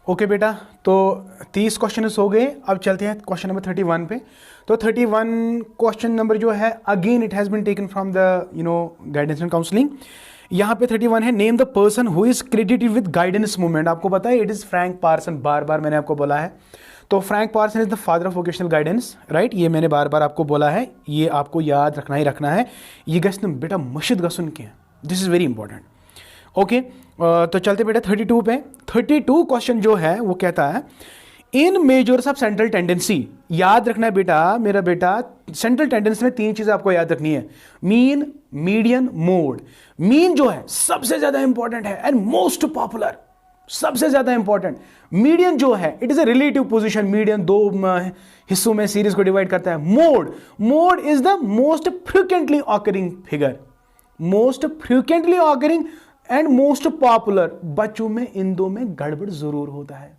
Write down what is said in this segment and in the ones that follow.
Okay बेटा, तो 30 question हो गए। अब चलते हैं क्वेश्चन नंबर 31 पे। तो 31 क्वेश्चन नंबर जो है, again it has been taken from the guidance and counselling. यहाँ पे 31 है, name the person who is credited with guidance movement. आपको पता है इट इज फ्रैंक पार्सन, बार बार मैंने आपको बोला है। तो Frank Parson is the father of vocational guidance, right. ये मैंने बार बार आपको बोला है, ये आपको याद रखना ही रखना है। ये गसन बेटा मशिद गसन के, this is very important. Okay, तो चलते बेटा 32 पे। 32 क्वेश्चन जो है वो कहता है इन मेजर्स ऑफ सेंट्रल टेंडेंसी। याद रखना है बेटा, मेरा बेटा, सेंट्रल टेंडेंसी में 3 चीजें आपको याद रखनी है, मीन, मीडियन, मोड। मीन जो है सबसे ज्यादा इंपॉर्टेंट है एंड मोस्ट पॉपुलर, सबसे ज्यादा इंपॉर्टेंट। मीडियन जो है it is a relative position. Median 2 हिस्सों में सीरीज को डिवाइड करता है। Mode, mode is the most frequently occurring figure, most frequently occurring and most popular. बच्चों में इन दो में गड़बड़ जरूर होता है,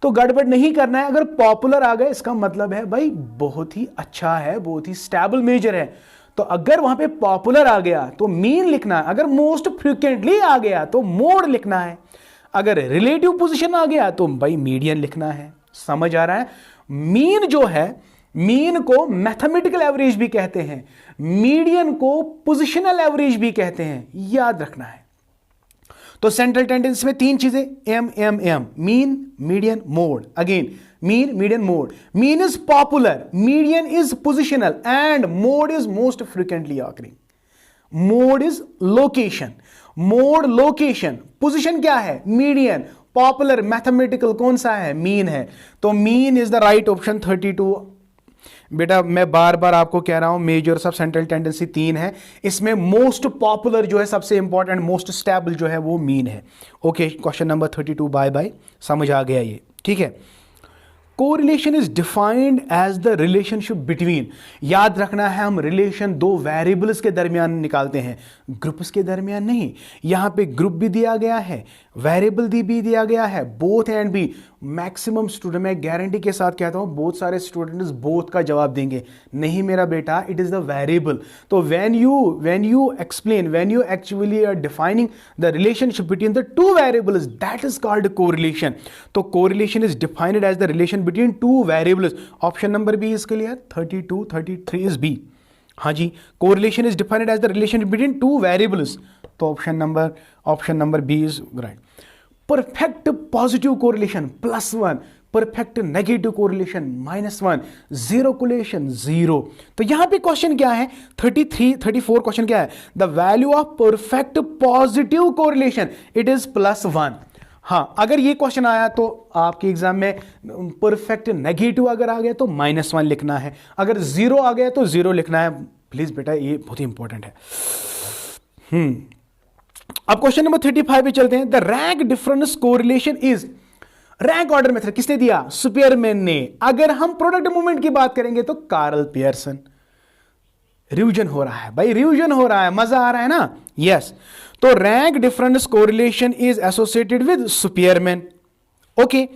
तो गड़बड़ नहीं करना है। अगर पॉपुलर आ गए इसका मतलब है भाई बहुत ही अच्छा है, बहुत ही स्टेबल मेजर है। तो अगर वहां पे पॉपुलर आ गया तो मीन लिखना है, अगर मोस्ट फ्रीक्वेंटली आ गया तो मोड लिखना है, अगर रिलेटिव पोजीशन आ गया तो भाई मीडियन लिखना है। समझ आ रहा है? मीन जो है, मीन को मैथमेटिकल एवरेज भी कहते हैं, मीडियन को पोजिशनल एवरेज भी कहते हैं, याद रखना है। तो सेंट्रल टेंडेंसी में 3 चीजें, M M M, mean, median, mode. Again mean, median, mode. Mean is popular, median is positional and mode is most frequently occurring. Mode is location, mode location, position क्या है मीडियन, पॉपुलर मैथमेटिकल कौन सा है, mean है। तो mean is the right option 32। बेटा मैं बार बार आपको कह रहा हूं मेजर्स ऑफ सेंट्रल टेंडेंसी 3 है, इसमें मोस्ट पॉपुलर जो है, सबसे इंपॉर्टेंट, मोस्ट स्टेबल जो है वो मीन है। Okay, question number 32 bye bye, समझ आ गया ये, ठीक है। Correlation is defined as the relationship between. याद रखना है, हम रिलेशन 2 वेरिएबल्स के दरमियान निकालते हैं, ग्रुप्स के दरमियान नहीं। यहां पे ग्रुप भी दिया गया है, वेरिएबल भी दिया गया है, बोथ एंड भी। मैक्सिमम स्टूडेंट, मैं गारंटी के साथ कहता हूं बहुत सारे स्टूडेंट्स बोथ का जवाब देंगे। नहीं मेरा बेटा, इट इज द वेरिएबल। तो when you explain, when you actually are defining the relationship between the 2 variables, that is called correlation. तो correlation is defined as the relation between 2 variables. Option number B is clear, 32, 33 is B. हाँ जी, correlation is defined as the relation between 2 variables. तो option number B is right. Perfect positive correlation +1, perfect negative correlation -1, zero correlation 0। तो यहां पे question क्या है, 34 question क्या है, the value of perfect positive correlation it is +1। हाँ, अगर ये क्वेश्चन आया तो आपके एग्जाम में परफेक्ट नेगेटिव अगर आ गया तो -1 लिखना है, अगर 0 आ गया तो 0 लिखना है। प्लीज बेटा ये बहुत ही इंपॉर्टेंट है। अब क्वेश्चन नंबर 35 पे चलते हैं। The rank difference correlation is, rank order method किसने दिया, सुपीयरमैन ने। अगर हम प्रोडक्ट मूवमेंट की बात करेंगे तो कार्ल पियर्सन। रिवीजन हो रहा है भाई, रिवीजन हो रहा है, मजा आ रहा है ना, यस। तो rank difference correlation is associated with Spearman. Okay,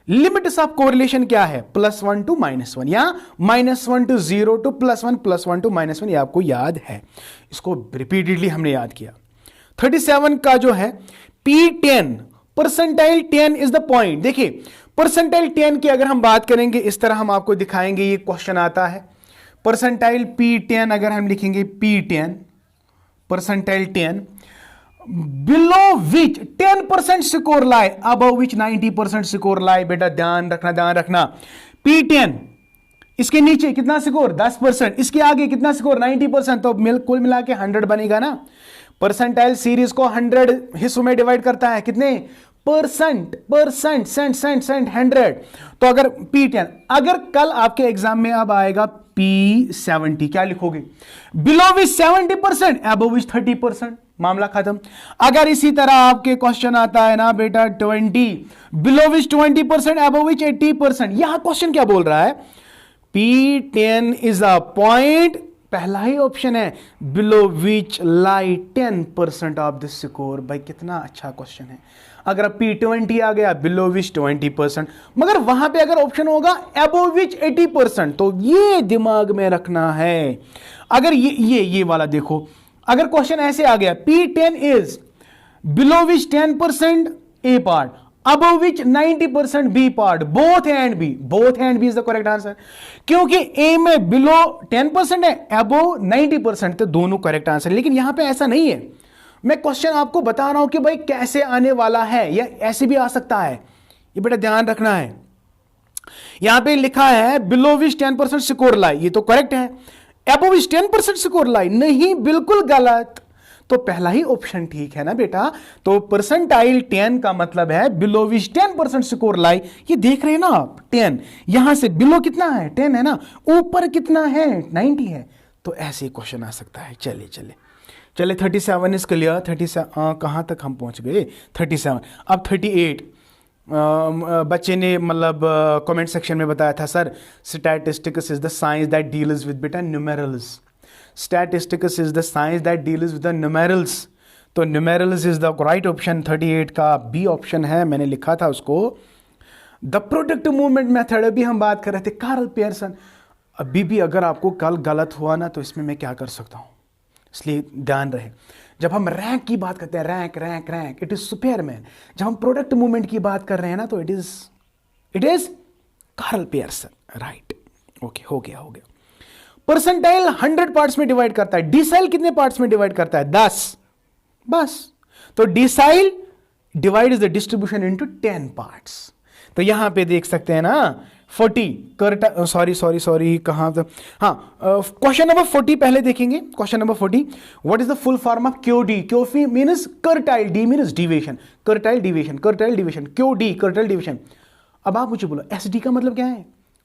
limits of correlation क्या है, +1 to -1 या -1 to 0 to +1, +1 to -1, ये आपको याद है, इसको रिपीटेडली हमने याद किया। 37 का जो है P10, percentile 10 is the point. देखिए परसेंटाइल 10 की अगर हम बात करेंगे, इस तरह हम आपको दिखाएंगे, ये क्वेश्चन आता है परसेंटाइल P10, अगर हम लिखेंगे P10 percentile 10, below which 10% score लाए, अबव विच 90% स्कोर लाए। बेटा ध्यान रखना, P10 इसके नीचे कितना स्कोर 10%, इसके आगे कितना स्कोर 90%, तो कुल मिला के 100 बनेगा ना। परसेंटाइल सीरीज को 100 हिस्सों में डिवाइड करता है, कितने परसेंट, 100। तो अगर P10, अगर कल आपके एग्जाम में अब आएगा P70, क्या लिखोगे, बिलो विच 70%, अबव विच 30%, मामला खत्म। अगर इसी तरह आपके क्वेश्चन आता है ना बेटा 20, बिलो विच 20%, अबव विच 80%, यहां क्वेश्चन क्या बोल रहा है, P10 इज अ पॉइंट, पहला ही ऑप्शन है, below which lie 10% of the score. भाई कितना अच्छा क्वेश्चन है। अगर P20 आ गया, बिलो विच 20%, मगर वहां पे अगर ऑप्शन होगा अबव विच 80%, तो ये दिमाग में रखना है। अगर ये वाला देखो, अगर क्वेश्चन ऐसे आ गया P10 is below which 10% A part, above which 90% B part, both A and B, both A and B is the correct answer. क्योंकि A में below 10% है, above 90%, तो दोनों correct answer. लेकिन यहां पे ऐसा नहीं है. मैं क्वेश्चन आपको बता रहा हूं कि भाई कैसे आने वाला है, या ऐसे भी आ सकता है. ये बेटा ध्यान रखना है. यहां पे लिखा है below which 10% score lie, ये तो करेक्ट है. above which 10% score lie, नहीं, बिल्कुल गलत. तो पहला ही ऑप्शन ठीक है ना बेटा. तो परसेंटाइल 10 का मतलब है बिलो विच 10% स्कोर लाई. ये देख रहे हैं ना आप, 10 यहां से बिलो कितना है, 10 है ना, ऊपर कितना है, 90 है. तो ऐसे ही क्वेश्चन आ सकता है. चले 37 इज क्लियर. 37 कहां तक हम पहुंच गए, 37. अब 38 बच्चे ने मतलब कमेंट सेक्शन में बताया था, sir statistics is the science that deals with बेटा numerals. Statistics is the science that deals with the numerals. तो numerals is the right option. 38 का B option है, मैंने लिखा था उसको. The product movement method, अभी हम बात कर रहे थे कार्ल पियर्सन. अभी भी अगर आपको कल गलत हुआ ना तो इसमें मैं क्या कर सकता हूँ, इसलिए ध्यान रहे. जब हम रैंक की बात करते हैं, रैंक इट इज सुपरमैन. जब हम प्रोडक्ट मूवमेंट की बात कर रहे हैं ना तो it is Karl Pearson. Right, okay, हो गया. परसेंटाइल 100 पार्ट्स में डिवाइड करता है. डिसाइल कितने पार्ट्स में डिवाइड करता है, 10 बस. तो decile divide is the distribution into 10 parts. तो यहां पे देख सकते हैं ना 40 सॉरी कहां था, हाँ क्वेश्चन नंबर 40 पहले देखेंगे. Question number 40, what is the full form of QD. Q means quartile, D means division, quartile division, QD quartile division. अब आप मुझे बोलो एसडी का मतलब क्या है,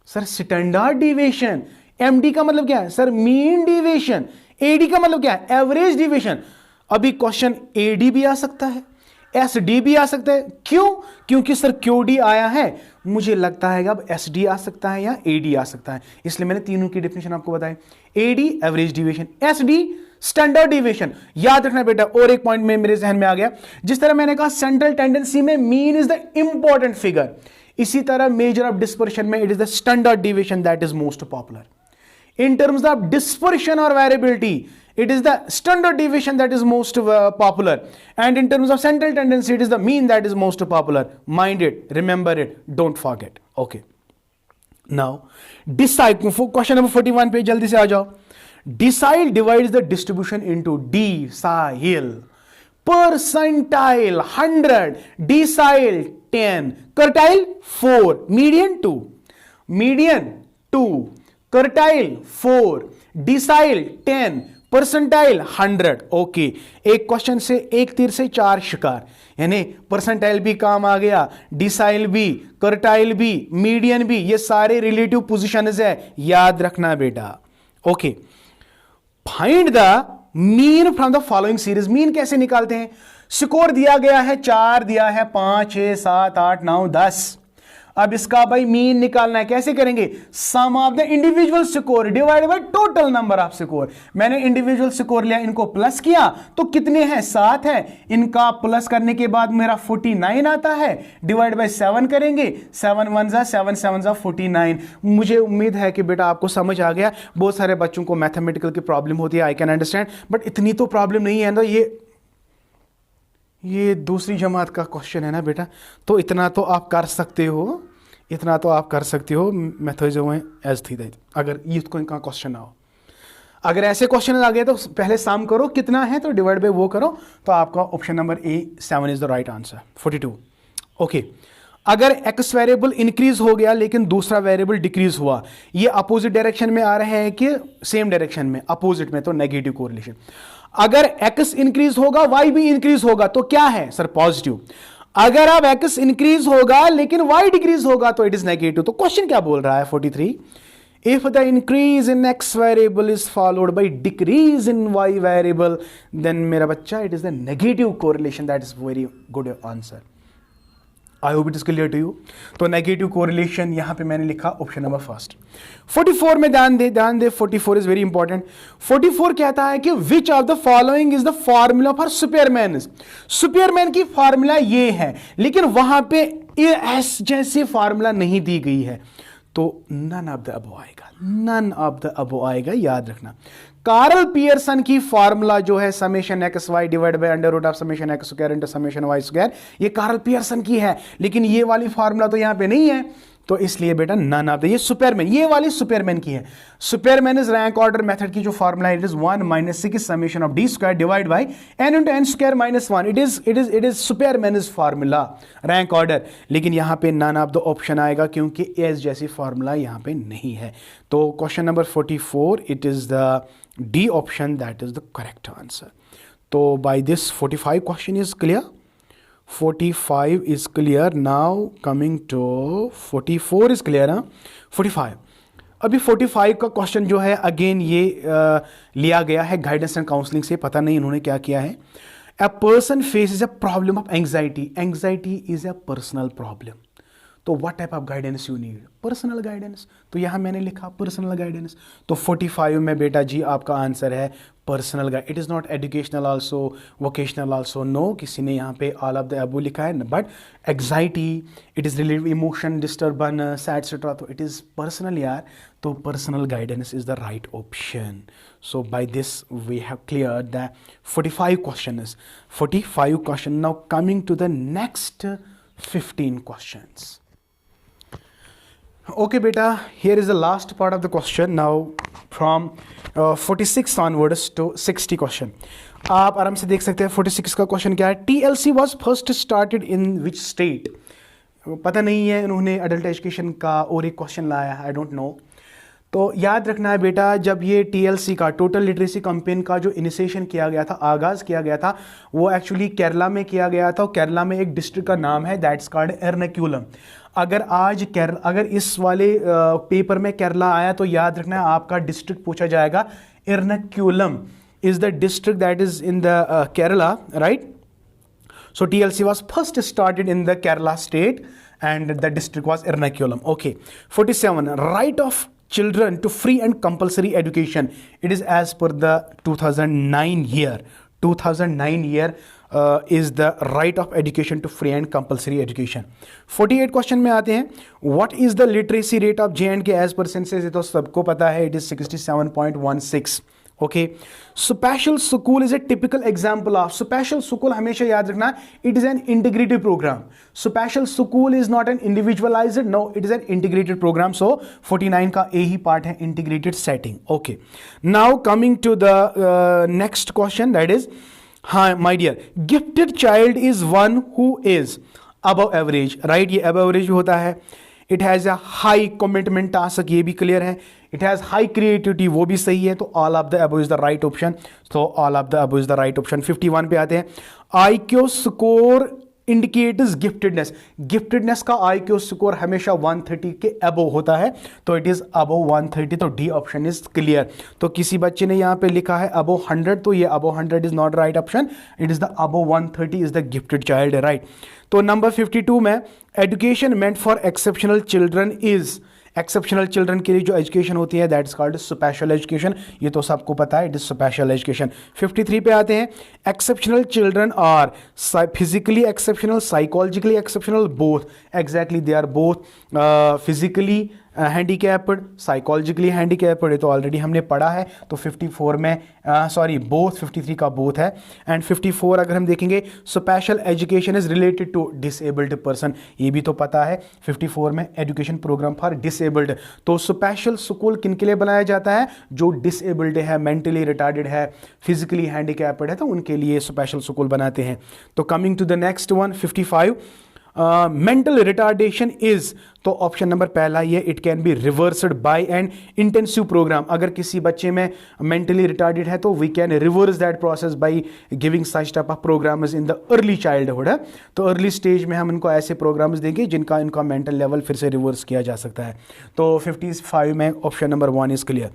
सर स्टैंडर्ड डिविएशन. एमडी का मतलब क्या है, सर मीन डिविएशन. एडी का मतलब क्या है, एवरेज डिविएशन. अभी क्वेश्चन एडी भी आ सकता है, एसडी भी आ सकता है. क्यों, क्योंकि सर क्यूडी आया है, मुझे लगता है अब एसडी आ सकता है या एडी आ सकता है, इसलिए मैंने तीनों की डेफिनेशन आपको बताई. AD average deviation, SD standard deviation. याद रखना बेटा. और एक पॉइंट में मेरे जहन में आ गया, जिस तरह मैंने कहा सेंट्रल टेंडेंसी में mean is the important figure, इसी तरह मेजर ऑफ डिस्पर्शन में it is the standard deviation that is most popular. In terms of dispersion or variability, it is the standard deviation that is most popular. And in terms of central tendency, it is the mean that is most popular. Mind it, remember it, don't forget. Okay. Now, decile, question number 41 पे जल्दी से आ जाओ. Decile divides the distribution into decile. Percentile 100, decile 10, quartile 4, median 2, quartile 4, decile 10, percentile 100. Okay, एक question से एक तीर से 4 शिकार, यानी परसेंटाइल भी काम आ गया, डिसाइल भी, कर्टाइल भी, मीडियन भी, ये सारे रिलेटिव पोजीशंस है, याद रखना बेटा. Okay, find the mean from the following series. Mean कैसे निकालते हैं, स्कोर दिया गया है 4, दिया है 5, 6, 7, 8, 9, 10. अब इसका भाई मीन निकालना है, कैसे करेंगे, sum of the individual score divide by total number of score. मैंने इंडिविजुअल स्कोर लिया, इनको प्लस किया तो कितने हैं, 7 है. इनका प्लस करने के बाद मेरा 49 आता है, डिवाइड बाय 7 करेंगे, 7 1 जा 7 7 जा 49. मुझे उम्मीद है कि बेटा आपको समझ आ गया. बहुत सारे बच्चों को मैथमेटिकल की प्रॉब्लम होती है, आई कैन अंडरस्टैंड, बट इतनी तो प्रॉब्लम नहीं है ना. ये दूसरी जमात का क्वेश्चन है ना बेटा, तो इतना तो आप कर सकते हो. मेथड जो है एज थी, अगर ये का क्वेश्चन ना हो, अगर ऐसे क्वेश्चन आ गए तो पहले सम करो कितना है, तो डिवाइड बाय वो करो, तो आपका option number A 7 is the right answer. 42. Okay, अगर एक्स वेरिएबल इंक्रीज हो गया लेकिन दूसरा वेरिएबल डिक्रीज हुआ, ये अपोजिट डायरेक्शन में आ रहे हैं कि सेम डायरेक्शन में, अपोजिट में, तो नेगेटिव कोरिलेशन. अगर x इंक्रीज होगा y भी इंक्रीज होगा तो क्या है सर, पॉजिटिव. अगर अब x इंक्रीज होगा लेकिन y डिक्रीज होगा तो इट इज नेगेटिव. तो क्वेश्चन क्या बोल रहा है 43, if the increase in x variable is followed by decrease in y variable, then मेरा बच्चा it is the negative correlation. That is very good answer. I hope it is clear to you. तो negative correlation यहां पे मैंने लिखा option number first. 44 में ध्यान दे. 44 is very important. 44 कहता है कि विच of the following is the formula for Superman. Superman की फॉर्मूला ये है, लेकिन वहां पे एस जैसी फॉर्मूला नहीं दी गई है. तो नन ऑफ द अबो आएगा, नन ऑफ द अबो आएगा, याद रखना। कार्ल पियर्सन की फार्मूला जो है summation x y divide by under root of summation x square into summation y square, ये कार्ल पियर्सन की है, लेकिन ये वाली फार्मूला तो यहां पे नहीं है, तो इसलिए बेटा नन ऑफ द, ये सुपरमैन, ये वाली सुपरमैन की है। Superman is rank order method की जो फार्मूला है, it is 1 minus 6 summation of D square divide by N into N square minus 1, it is superman is formula rank order, लेकिन यहां पे नन ऑफ द ऑप्शन आएगा क्योंकि S जैसी formula यहां पे नहीं है। तो question number 44, it is the D option that is the correct answer. तो by this 45 question is clear, 45 is clear. Now coming to 44 is clear, हाँ 45। अभी 45 का क्वेश्चन जो है अगेन ये लिया गया है गाइडेंस एंड काउंसलिंग से, पता नहीं इन्होंने क्या किया है। A person faces a problem of anxiety, anxiety is a personal problem, तो what type of guidance you need, personal guidance, तो यहाँ मैंने लिखा पर्सनल गाइडेंस। तो 45 में बेटा जी आपका आंसर है personal guide. It is not educational also, vocational also, no, किसी ने यहाँ पे ऑल ऑफ द अबव लिखा है, but anxiety it is related emotion disturbance etcetera, तो इट इज़ पर्सनल यार, तो personal guidance is the right option. So by this we have clear the 45 question. Now coming to the next 15 questions. Okay beta, here is the last part of the question. Now from 46 onwards to 60 question. आप आराम से देख सकते हैं 46 का question क्या है। TLC was first started in which state? पता नहीं है, इन्होंने अडल्ट एजुकेशन का और एक क्वेश्चन लाया है, आई डोंट नो। तो याद रखना है बेटा, जब ये TLC का टोटल लिटरेसी कैंपेन का जो इनिशिएशन किया गया था, आगाज़ किया गया था, वो एक्चुअली केरला में किया गया था। केरला में एक डिस्ट्रिक्ट का नाम है दैट्स कॉल्ड एर्नाकुलम। अगर इस वाले पेपर में केरला आया तो याद रखना है आपका डिस्ट्रिक्ट पूछा जाएगा। Ernakulam is the district that is in the Kerala, right. So TLC was first started in the Kerala state and the district was Ernakulam. Okay. 47, right of children to free and compulsory education. It is as per the 2009 year. 2009 year is the right of education to free and compulsory education. 48 question में आते हैं। What is the literacy rate of J&K as per census? ये तो सबको पता है, it is 67.16. Okay, special school is a typical example of, special school हमेशा याद रखना, it is an integrated programme. Special school is not an individualised, no, it is an integrated programme. So 49 का A ही part है, integrated setting. Okay, now coming to the next question that is, हाँ my dear, gifted child is one who is above average, right. ये above average होता है। It has a high commitment task, ये भी clear है। It has high creativity, वो भी सही है। तो all of the above is the right option. तो all of the above is the right option. 51 पे आते हैं। IQ score indicates giftedness, giftedness का IQ स्कोर हमेशा 130 के अबव होता है, तो इट इज अबव 130, तो डी ऑप्शन इज क्लियर। तो किसी बच्चे ने यहाँ पे लिखा है अबव 100, तो ये above 100 is not right option, it is the above 130 is the gifted child, right. तो नंबर 52 में, education meant for exceptional children is, exceptional children के लिए जो एजुकेशन होती है that is called special education, ये तो सबको पता है, इट इज स्पेशल एजुकेशन। 53 पे आते हैं। Exceptional children are physically exceptional, psychologically exceptional, both, exactly they are both physically handicapped, psychologically handicapped, ये तो ऑलरेडी हमने पढ़ा है। तो 54 में सॉरी बोथ, 53 का बोथ है। एंड 54 अगर हम देखेंगे, special education is related to disabled person, ये भी तो पता है। 54 में एजुकेशन प्रोग्राम फॉर डिसेबल्ड, तो स्पेशल स्कूल किन के लिए बनाया जाता है, जो डिसेबल्ड है, मेंटली रिटार्डेड है, फिजिकली हैंडीकैप्ड है, तो उनके लिए स्पेशल स्कूल बनाते हैं। तो coming to the next one, 55, mental retardation is, तो ऑप्शन नंबर पहला ये, it can be reversed by an intensive programme. अगर किसी बच्चे में मेंटली रिटार्डेड है तो we can reverse that process by giving such type of programmes in the early childhood. तो अर्ली स्टेज में हम इनको ऐसे प्रोग्राम्स देंगे जिनका इनका मेंटल लेवल फिर से रिवर्स किया जा सकता है। तो 55 में ऑप्शन नंबर 1 इज क्लियर।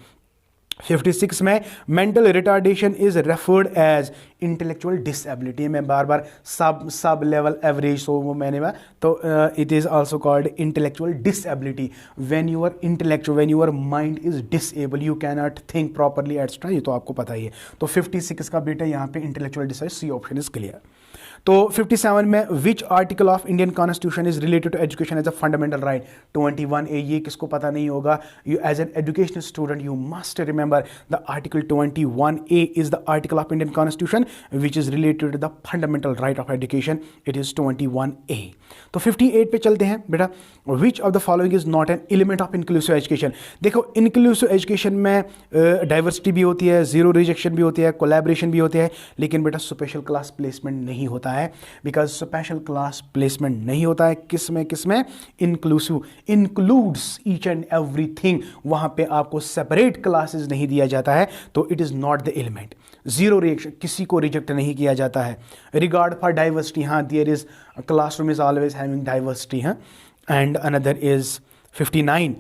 56 में, mental retardation is referred as intellectual disability, में बार बार सब लेवल एवरेज, सो वो मैंने तो it is also called intellectual disability when your intellectual, when your mind is disable, you can not think properly etcetera, ये तो आपको पता ही है। तो 56 का बेटा यहाँ पे intellectual disability, C option is clear. तो 57 में which article of Indian constitution is related to education as a fundamental right? 21A, ये किसको पता नहीं होगा? You as an educational student you must remember the article 21A is the article of Indian constitution which is related to the fundamental right of education, it is 21A। तो 58 पे चलते हैं बेटा, which of the following is not an element of inclusive education? देखो inclusive education में diversity भी होती है, जीरो रिजेक्शन भी होती है, कोलैबोरेशन भी होती है, लेकिन बेटा स्पेशल क्लास प्लेसमेंट नहीं होता है, बिकॉज स्पेशल क्लास प्लेसमेंट नहीं होता है किस में inclusive, includes each and everything, वहां पे आपको सेपरेट क्लासेस नहीं दिया जाता है, तो it is not the element. Zero reaction, किसी को रिजेक्ट नहीं किया जाता है। रिगार्ड फॉर डाइवर्सिटी, हाँ there is classroom is always having diversity, and another is 59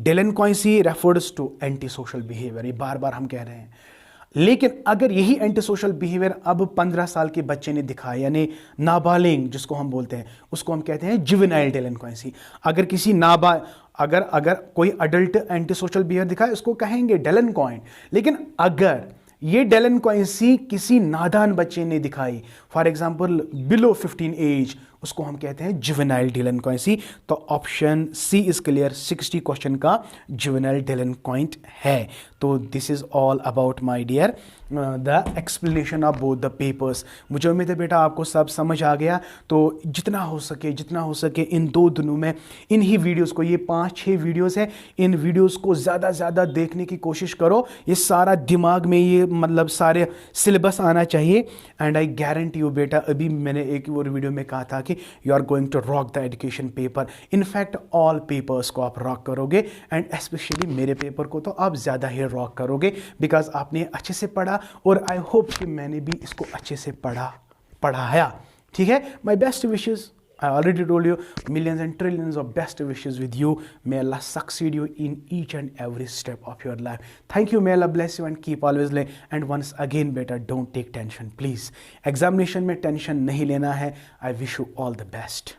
delinquency refers to antisocial behavior, ये बार बार हम कह रहे हैं, लेकिन अगर यही एंटी सोशल बिहेवियर अब 15 साल के बच्चे ने दिखाया, यानी नाबालिग जिसको हम बोलते हैं, उसको हम कहते हैं जुवेनाइल डेलिंक्वेंसी। अगर किसी अगर कोई अडल्ट एंटी सोशल बिहेवियर दिखाए उसको कहेंगे डेलिंक्वेंट, लेकिन अगर ये डेलिंक्वेंसी किसी नादान बच्चे ने दिखाई, फॉर एग्जाम्पल बिलो 15 एज, उसको हम कहते हैं जुवेनाइल डेलिंक्वेंसी। तो option C is clear, 60 question का जुवेनाइल डेलिंक्वेंट है। तो this is all about my dear the explanation of both the papers. मुझे उम्मीद है बेटा आपको सब समझ आ गया। तो जितना हो सके इन 2 दिनों में इन ही वीडियोस को, ये 5-6 वीडियोस हैं, इन वीडियोस को ज़्यादा देखने की कोशिश करो। ये सारा दिमाग में, ये मतलब सारे सिलेबस आना चाहिए। एंड आई गारंटी यू बेटा, अभी मैंने एक और वीडियो में कहा था कि you are going to rock the education paper. In fact all papers को आप रॉक करोगे, एंड स्पेशली मेरे पेपर को तो आप ज़्यादा ही रॉक करोगे, बिकॉज आपने अच्छे से पढ़ा, और आई होप कि मैंने भी इसको अच्छे से पढ़ाया। ठीक है, my best wishes, I already told you, millions and trillions of best wishes with you. May Allah succeed you in each and every step of your life. Thank you. May Allah bless you and keep always learning. And once again, better don't take tension, please. Examination में tension नहीं लेना है. I wish you all the best.